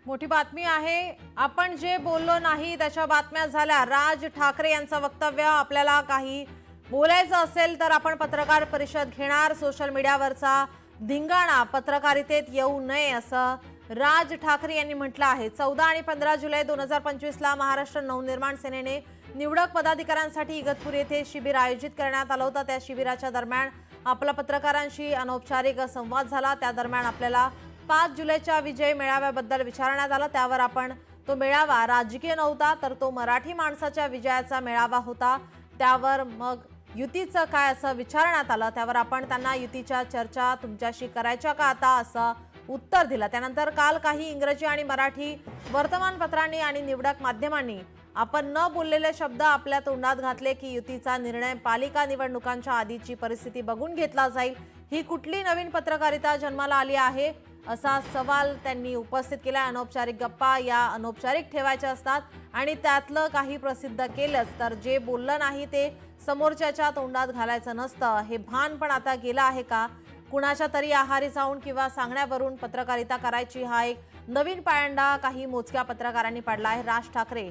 मोठी बातमी आहे। आपण जे बोललो नाही त्याच्या बातम्या झाल्या। राज ठाकरे यांचं वक्तव्य, आपल्याला काही बोलायचं असेल तर आपण पत्रकार परिषद घेणार। सोशल मीडियावरचा धिंगाणा पत्रकारितेत येऊ नये असं राज ठाकरे यांनी म्हटलं आहे। 14 आणि 15 जुलै 2025 ला महाराष्ट्र नवनिर्माण सेनेने निवडक पदाधिकाऱ्यांसाठी इगतपुरी येथे शिबिर आयोजित करण्यात आलं होतं। त्या शिबिराच्या दरम्यान आपला पत्रकारांशी अनौपचारिक संवाद झाला। त्या दरम्यान आपल्याला 5 जुलैच्या विजय मेळाव्याबद्दल विचारण्यात आलं। त्यावर आपण तो मेळावा राजकीय नव्हता तर तो मराठी माणसाच्या विजयाचा मेळावा होता, त्यावर मग युतीचं काय असं विचारण्यात आलं। त्यावर आपण त्यांना युतीच्या चर्चा तुमच्याशी करायच्या का आता असं उत्तर दिलं। त्यानंतर काल काही इंग्रजी आणि मराठी वर्तमानपत्रांनी आणि निवडक माध्यमांनी आपण न बोललेले शब्द आपल्या तोंडात घातले की युतीचा निर्णय पालिका निवडणुकांच्या आधीची परिस्थिती बघून घेतला जाईल। ही कुठली नवीन पत्रकारिता जन्माला आली आहे असा सवाल त्यांनी उपस्थित केला। अनौपचारिक गप्पा या अनौपचारिक ठेवायच्या असतात आणि त्यातलं काही प्रसिद्ध केलंच तर जे बोललं नाही ते समोरच्याच्या तोंडात घालायचं नसतं, हे भान पण आता गेलं आहे का? कुणाच्या तरी आहारी जाऊन किंवा सांगण्यावरून पत्रकारिता करायची हा एक नवीन पायंडा काही मोजक्या पत्रकारांनी पाडला आहे। राज ठाकरे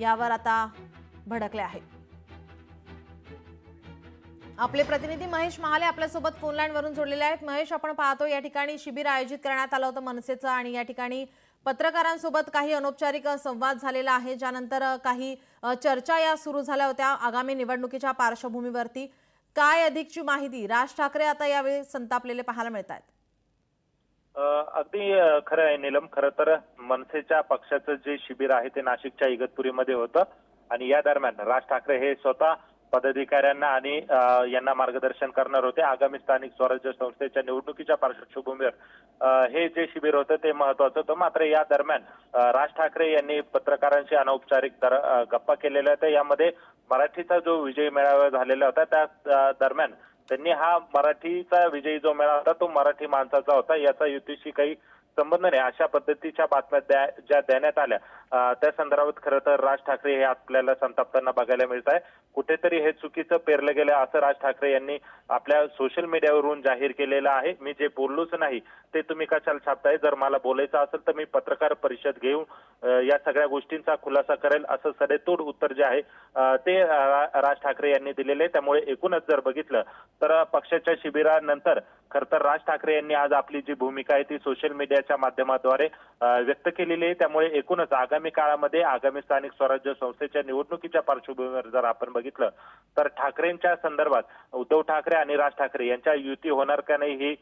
यावर आता भडकले आहेत। आपले प्रतिनिधी महेश महाले आपल्यासोबत फोन लाईन वरून जोडलेले आहेत। महेश, आपण पाहतो या ठिकाणी शिबिर आयोजित करण्यात आलं होतं मनसेचं आणि या ठिकाणी पत्रकारांसोबत काही अनौपचारिक संवाद झालेला आहे, ज्यानंतर काही चर्चा या सुरू झाल्या होत्या आगामी निवडणुकीच्या पार्श्वभूमीवरती। काय अधिकची माहिती? राज ठाकरे आता यावेळी संतापलेले पाहायला मिळत आहेत। अगदी खरं आहे नीलम। खरं तर मनसेच्या पक्षाचं जे शिबिर आहे ते नाशिकच्या इगतपुरीमध्ये होतं आणि या दरम्यान राज ठाकरे हे स्वतः पदाधिकाऱ्यांना आणि यांना मार्गदर्शन करणार होते। आगामी स्थानिक स्वराज्य संस्थेच्या निवडणुकीच्या पार्श्वभूमीवर हे जे शिबिर होतं ते महत्वाचं होतं। मात्र या दरम्यान राज ठाकरे यांनी पत्रकारांशी अनौपचारिक गप्पा केलेल्या होत्या। यामध्ये मराठीचा जो विजय मेळावा झालेला होता त्या दरम्यान त्यांनी हा मराठीचा विजयी जो मेळावा होता तो मराठी माणसाचा होता, याचा युतीशी काही संबंध नाही अशा पद्धतीच्या बातम्या ज्या देण्यात आल्या त्या संदर्भात खरं तर राज ठाकरे हे आपल्याला संतापताना बघायला मिळत आहे। कुठेतरी हे चुकीचं पेरलं गेलं असं राज ठाकरे यांनी आपल्या सोशल मीडियावरून जाहीर केलेलं आहे। मी जे बोललोच नाही ते तुम्ही कशाला छापताय? जर मला बोलायचं असेल तर मी पत्रकार परिषद घेऊन या सगळ्या गोष्टींचा खुलासा करेल असं सडेतोड उत्तर जे आहे ते राज ठाकरे यांनी दिलेले। त्यामुळे एकूणच जर बघितलं तर पक्षाच्या शिबिरानंतर खरं तर राज ठाकरे यांनी आज आपली जी भूमिका आहे ती सोशल मीडियाच्या माध्यमाद्वारे व्यक्त केलेली आहे। त्यामुळे एकूणच आगामी काळामध्ये आगामी स्थानिक स्वराज्य संस्थेच्या निवडणुकीच्या पार्श्वभूमीवर जर आपण बघितलं तर ठाकरेंच्या संदर्भात उद्धव ठाकरे आणि राज ठाकरे यांच्या युती होणार का नाही ही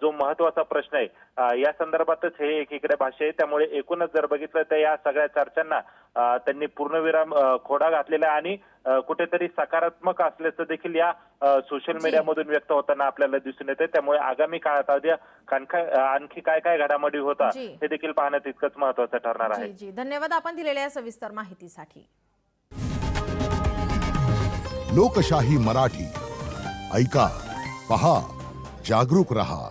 जो महत्वाचा प्रश्न आहे या संदर्भातच हे एकीकडे भाष्य आहे। त्यामुळे एकूणच जर बघितलं तर या सगळ्या चर्चांना त्यांनी पूर्णविराम खोडा घातलेला आणि कुठेतरी सकारात्मक असल्याचं देखील या सोशल मीडियामधून व्यक्त होताना आपल्याला दिसून येते। त्यामुळे आगामी काळात आणखी काय काय घडामोडी होता हे देखील पाहणं तितकंच महत्वाचं ठरणार आहे। जी धन्यवाद आपण दिलेल्या सविस्तर माहितीसाठी। लोकशाही मराठी ऐका, पहा, जागरूक रहा।